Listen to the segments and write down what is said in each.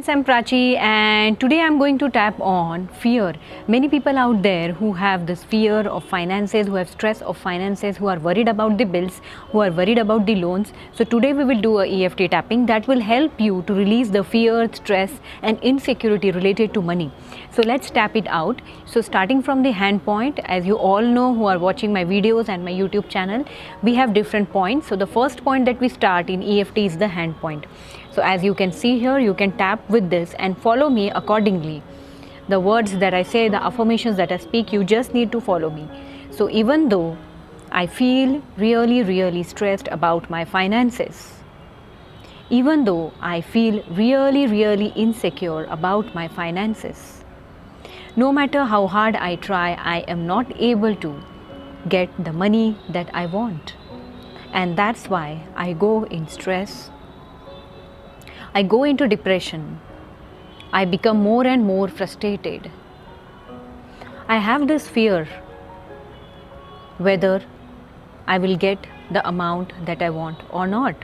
friends, I'm Prachi and today I'm going to tap on fear. Many people out there who have this fear of finances, who have stress of finances, who are worried about the bills, who are worried about the loans. So today we will do a EFT tapping that will help you to release the fear, stress and insecurity related to money. So let's tap it out. So starting from the hand point, as you all know who are watching my videos and my YouTube channel, we have different points. So the first point that we start in EFT is the hand point. So as you can see here, you can tap with this and follow me accordingly. The words that I say, the affirmations that I speak, you just need to follow me. So even though I feel really stressed about my finances, even though I feel really insecure about my finances, no matter how hard I try, I am not able to get the money that I want. And that's why I go in stress. I go into depression. I become more and more frustrated. I have this fear whether I will get the amount that I want or not.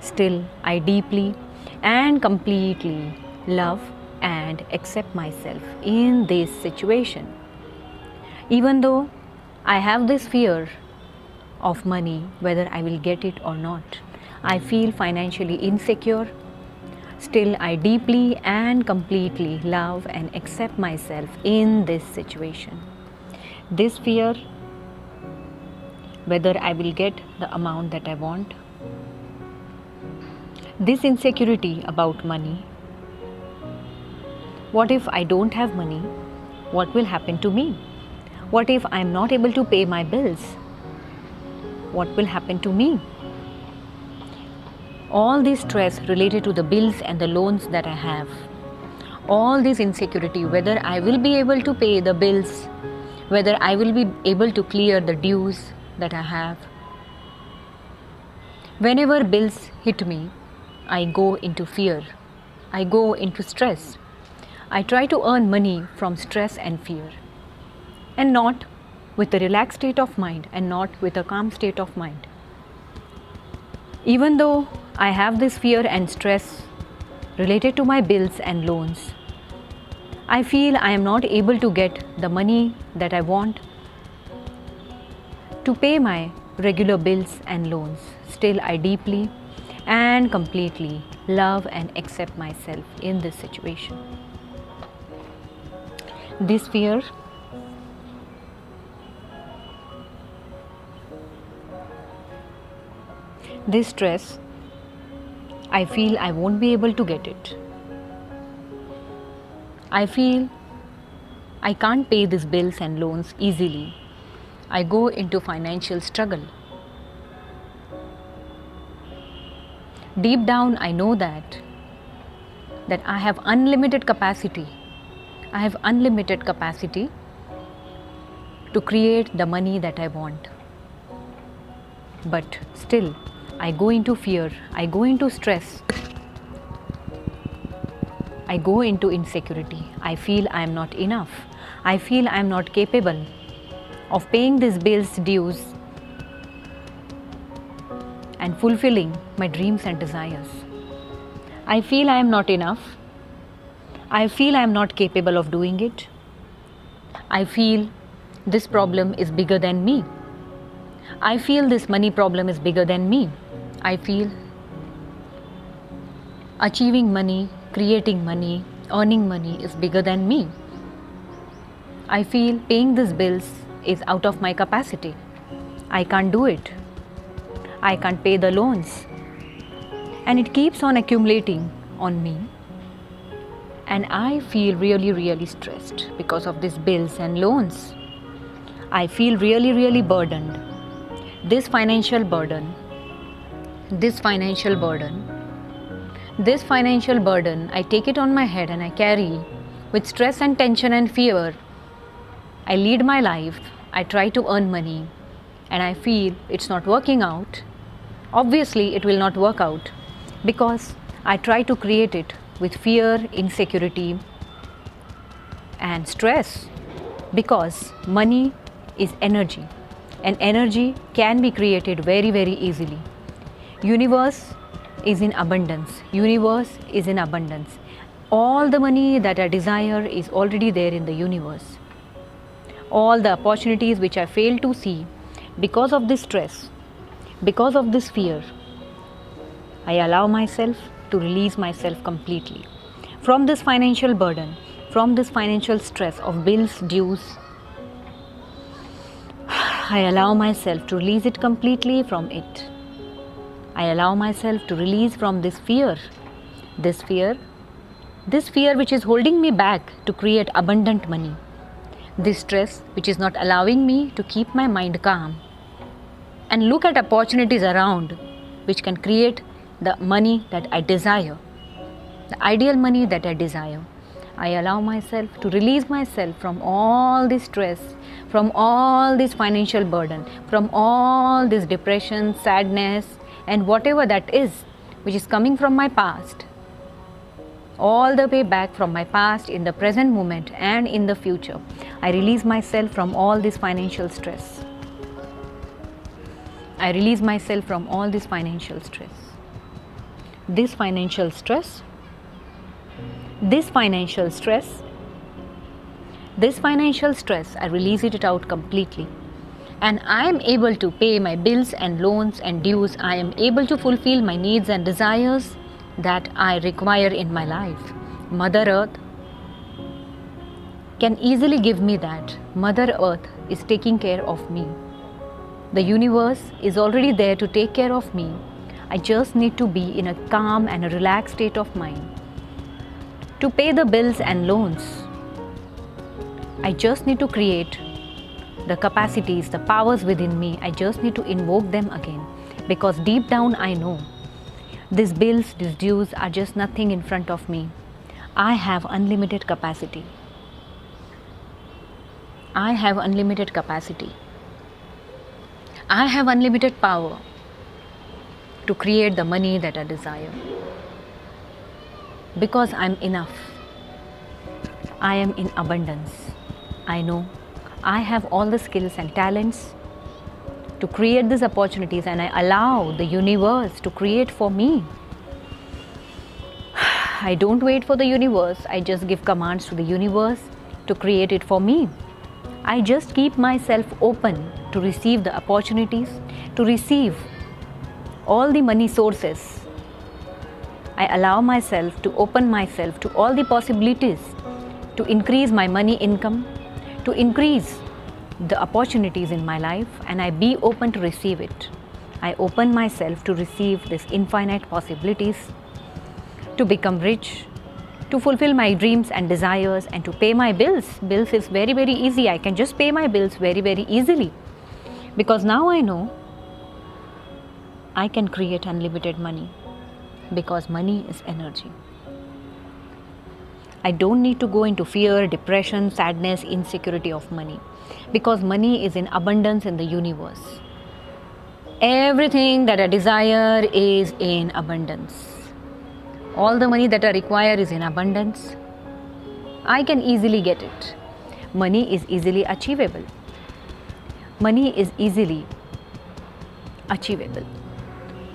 Still, I deeply and completely love and accept myself in this situation. Even though I have this fear of money, whether I will get it or not, I feel financially insecure. Still, I deeply and completely love and accept myself in this situation. This fear, whether I will get the amount that I want, this insecurity about money, what if I don't have money? What will happen to me? What if I am not able to pay my bills? What will happen to me? All this stress related to the bills and the loans that I have, all this insecurity, whether I will be able to pay the bills, whether I will be able to clear the dues that I have. Whenever bills hit me, I go into fear, I go into stress. I try to earn money from stress and fear, and not with a relaxed state of mind and not with a calm state of mind. Even though I have this fear and stress related to my bills and loans, I feel I am not able to get the money that I want to pay my regular bills and loans. Still, I deeply and completely love and accept myself in this situation. This fear, this stress, I feel I won't be able to get it. I feel I can't pay these bills and loans easily. I go into financial struggle. Deep down, I know that I have unlimited capacity. I have unlimited capacity to create the money that I want. But still, I go into fear, I go into stress, I go into insecurity. I feel I am not enough. I feel I am not capable of paying these bills, dues, and fulfilling my dreams and desires. I feel I am not enough. I feel I am not capable of doing it. I feel this problem is bigger than me. I feel this money problem is bigger than me. I feel achieving money, creating money, earning money is bigger than me. I feel paying these bills is out of my capacity. I can't do it. I can't pay the loans. And it keeps on accumulating on me. And I feel really stressed because of these bills and loans. I feel really burdened. This financial burden, I take it on my head and I carry with stress and tension and fear. I lead my life, I try to earn money, and I feel it's not working out. Obviously, it will not work out because I try to create it with fear, insecurity, and stress. Because money is energy, and energy can be created very easily. Universe is in abundance. Universe is in abundance. All the money that I desire is already there in the universe. All the opportunities which I fail to see because of this stress, because of this fear, I allow myself to release myself completely from this financial burden, from this financial stress of bills, dues. I allow myself to release it completely from it. I allow myself to release from this fear which is holding me back to create abundant money. This stress which is not allowing me to keep my mind calm and look at opportunities around which can create the money that I desire, the ideal money that I desire. I allow myself to release myself from all this stress, from all this financial burden, from all this depression, sadness, and whatever that is which is coming from my past, all the way back from my past, in the present moment and in the future. I release myself from all this financial stress. I release myself from all this financial stress. This financial stress, I release it out completely. And I am able to pay my bills and loans and dues. I am able to fulfill my needs and desires that I require in my life. Mother Earth can easily give me that. Mother Earth is taking care of me. The universe is already there to take care of me. I just need to be in a calm and a relaxed state of mind to pay the bills and loans. I just need to create the capacities, the powers within me. I just need to invoke them again, because deep down I know these bills, these dues are just nothing in front of me. I have unlimited capacity. I have unlimited capacity. I have unlimited power to create the money that I desire, because I'm enough. I am in abundance. I know I have all the skills and talents to create these opportunities, and I allow the universe to create for me. I don't wait for the universe. I just give commands to the universe to create it for me. I just keep myself open to receive the opportunities, to receive all the money sources. I allow myself to open myself to all the possibilities to increase my money income, to increase the opportunities in my life, and I be open to receive it. I open myself to receive these infinite possibilities, to become rich, to fulfill my dreams and desires, and to pay my bills. Bills is very, very easy. I can just pay my bills very, very easily, because now I know I can create unlimited money, because money is energy. I don't need to go into fear, depression, sadness, insecurity of money, because money is in abundance in the universe. Everything that I desire is in abundance. All the money that I require is in abundance. I can easily get it. Money is easily achievable. Money is easily achievable.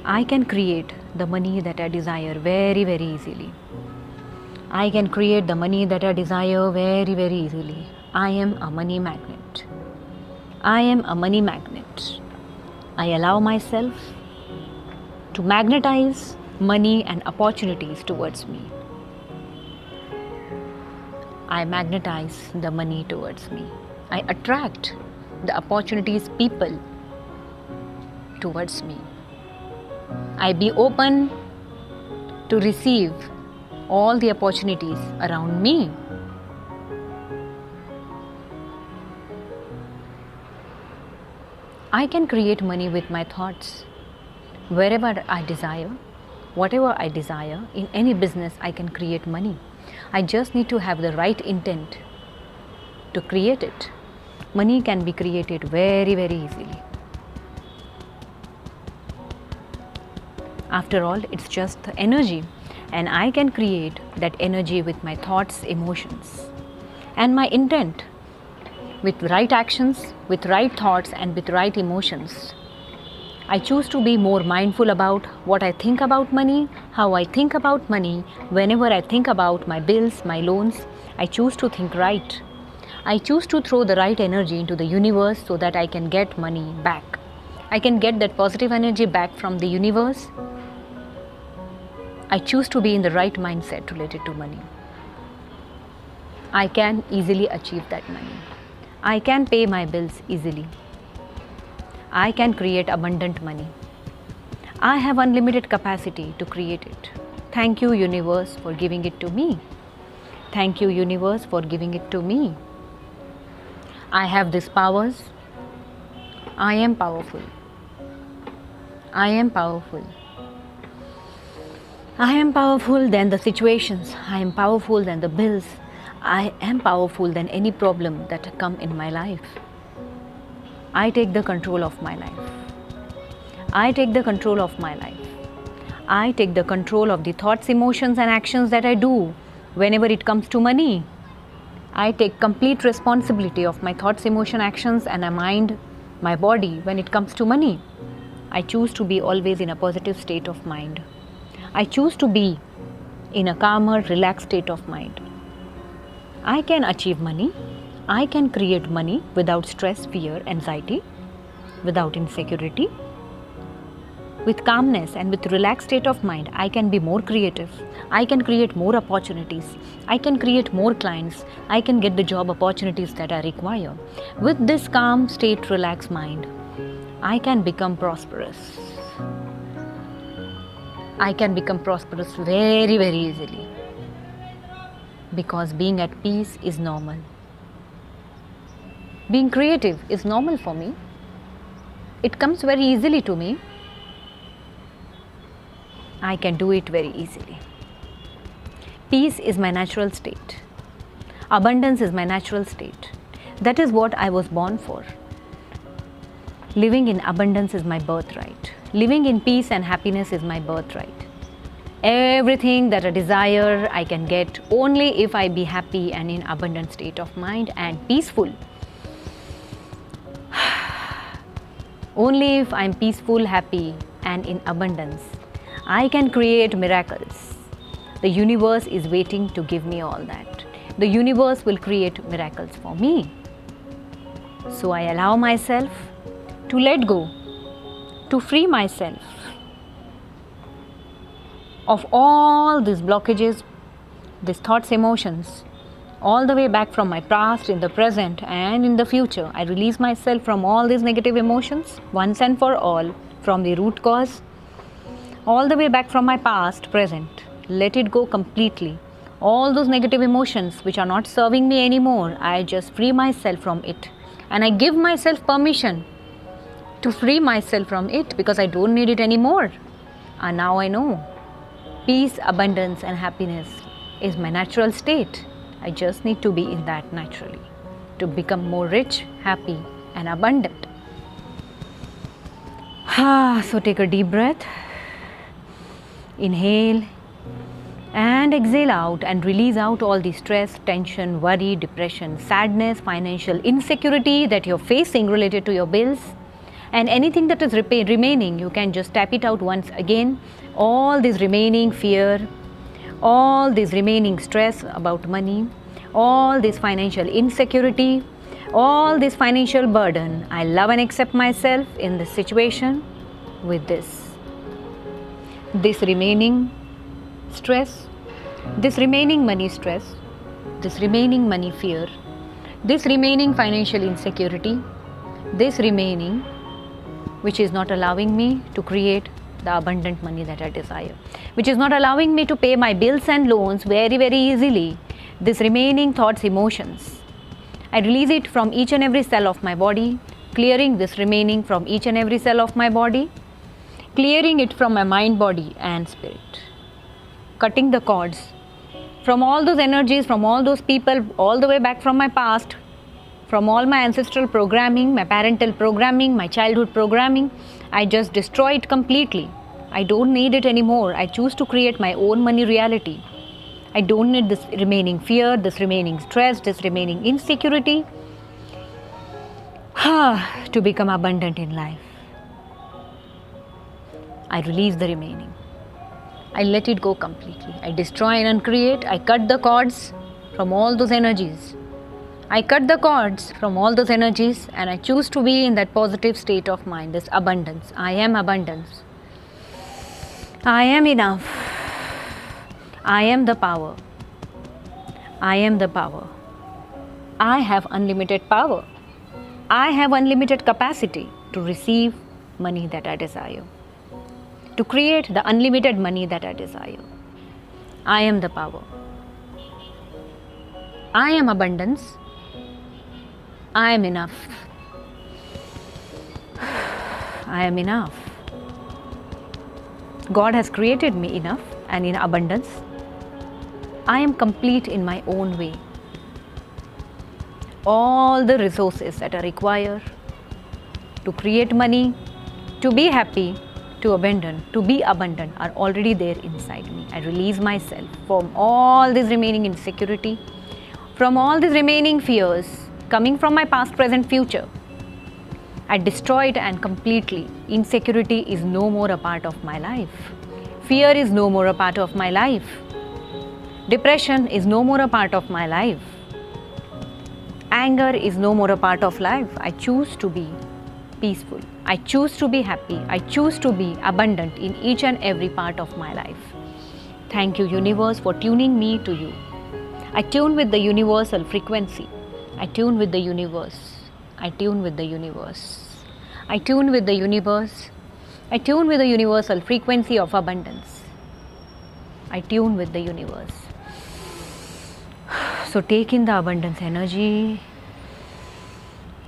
I can create the money that I desire very, very easily. I can create the money that I desire very, very easily. I am a money magnet. I am a money magnet. I allow myself to magnetize money and opportunities towards me. I magnetize the money towards me. I attract the opportunities, people towards me. I be open to receive all the opportunities around me. I can create money with my thoughts. Wherever I desire, whatever I desire, in any business I can create money. I just need to have the right intent to create it. Money can be created very, very easily. After all, it's just the energy, and I can create that energy with my thoughts, emotions, and my intent. With right actions, with right thoughts, and with right emotions, I choose to be more mindful about what I think about money, how I think about money. Whenever I think about my bills, my loans, I choose to think right. I choose to throw the right energy into the universe so that I can get money back. I can get that positive energy back from the universe. I choose to be in the right mindset related to money. I can easily achieve that money. I can pay my bills easily. I can create abundant money. I have unlimited capacity to create it. Thank you, universe, for giving it to me. Thank you, universe, for giving it to me. I have these powers. I am powerful. I am powerful. I am powerful than the situations. I am powerful than the bills. I am powerful than any problem that come in my life. I take the control of my life. I take the control of my life. I take the control of the thoughts, emotions and actions that I do whenever it comes to money. I take complete responsibility of my thoughts, emotion, actions and my mind, my body when it comes to money. I choose to be always in a positive state of mind. I choose to be in a calmer, relaxed state of mind. I can achieve money. I can create money without stress, fear, anxiety, without insecurity. With calmness and with relaxed state of mind, I can be more creative. I can create more opportunities. I can create more clients. I can get the job opportunities that I require. With this calm state, relaxed mind, I can become prosperous. I can become prosperous very, very easily. Because being at peace is normal. Being creative is normal for me. It comes very easily to me. I can do it very easily. Peace is my natural state. Abundance is my natural state. That is what I was born for. Living in abundance is my birthright. Living in peace and happiness is my birthright. Everything that I desire, I can get only if I be happy and in abundant state of mind and peaceful. Only if I'm peaceful, happy and in abundance, I can create miracles. The universe is waiting to give me all that. The universe will create miracles for me. So I allow myself to let go, to free myself of all these blockages, these thoughts, emotions, all the way back from my past, in the present and in the future. I release myself from all these negative emotions once and for all, from the root cause, all the way back from my past, present. Let it go completely. All those negative emotions which are not serving me anymore, I just free myself from it. And I give myself permission to free myself from it because I don't need it anymore. And now I know peace, abundance and happiness is my natural state. I just need to be in that naturally to become more rich, happy and abundant. So take a deep breath. Inhale and exhale out and release out all the stress, tension, worry, depression, sadness, financial insecurity that you're facing related to your bills. And anything that is remaining, you can just tap it out once again. All this remaining fear, all this remaining stress about money, all this financial insecurity, all this financial burden. I love and accept myself in this situation with this remaining stress, this remaining money stress, this remaining money fear, this remaining financial insecurity, this remaining which is not allowing me to create the abundant money that I desire, which is not allowing me to pay my bills and loans very, very easily. This remaining thoughts, emotions, I release it from each and every cell of my body, clearing this remaining from each and every cell of my body, clearing it from my mind, body and spirit, cutting the cords from all those energies, from all those people, all the way back from my past, from all my ancestral programming, my parental programming, my childhood programming. I just destroy it completely. I don't need it anymore. I choose to create my own money reality. I don't need this remaining fear, this remaining stress, this remaining insecurity to become abundant in life. I release the remaining. I let it go completely. I destroy and uncreate. I cut the cords from all those energies. I cut the cords from all those energies and I choose to be in that positive state of mind, this abundance. I am abundance. I am enough. I am the power. I am the power. I have unlimited power. I have unlimited capacity to receive money that I desire, to create the unlimited money that I desire. I am the power. I am abundance. I am enough. I am enough. God has created me enough and in abundance. I am complete in my own way. All the resources that are required to create money, to be happy, to be abundant are already there inside me. I release myself from all this remaining insecurity, from all these remaining fears coming from my past, present, future. I destroy it and completely. Insecurity is no more a part of my life. Fear is no more a part of my life. Depression is no more a part of my life. Anger is no more a part of life. I choose to be peaceful. I choose to be happy. I choose to be abundant in each and every part of my life. Thank you, universe, for tuning me to you. I tune with the universal frequency. I tune with the universe. I tune with the universe. I tune with the universe. I tune with the universal frequency of abundance. I tune with the universe. So take in the abundance energy.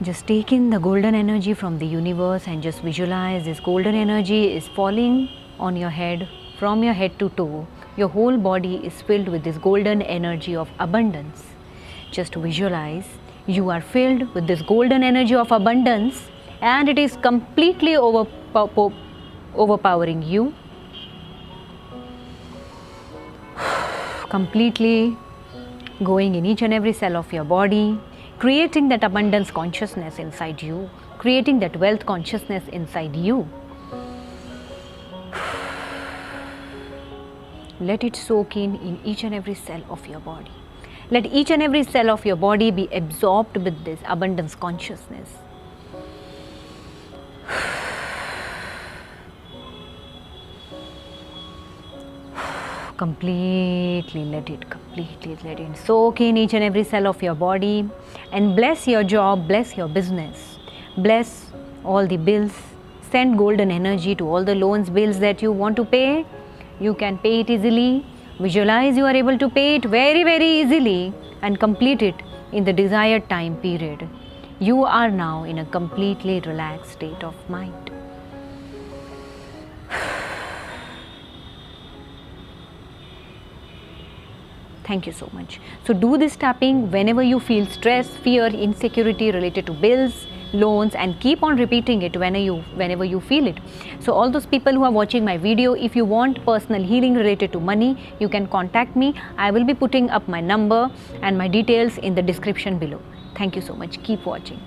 Just take in the golden energy from the universe and just visualize this golden energy is falling on your head, from your head to toe. Your whole body is filled with this golden energy of abundance. Just visualize you are filled with this golden energy of abundance and it is completely overpowering you. Completely going in each and every cell of your body, creating that abundance consciousness inside you, creating that wealth consciousness inside you. Let it soak in each and every cell of your body. Let each and every cell of your body be absorbed with this abundance consciousness. Completely let it soak in each and every cell of your body and bless your job, bless your business, bless all the bills, send golden energy to all the loans, bills that you want to pay. You can pay it easily. Visualize you are able to pay it very, very easily and complete it in the desired time period. You are now in a completely relaxed state of mind. Thank you so much. So do this tapping whenever you feel stress, fear, insecurity related to bills, loans, and keep on repeating it whenever you feel it. So all those people who are watching my video, if you want personal healing related to money, you can contact me. I will be putting up my number and my details in the description below. Thank you so much. Keep watching.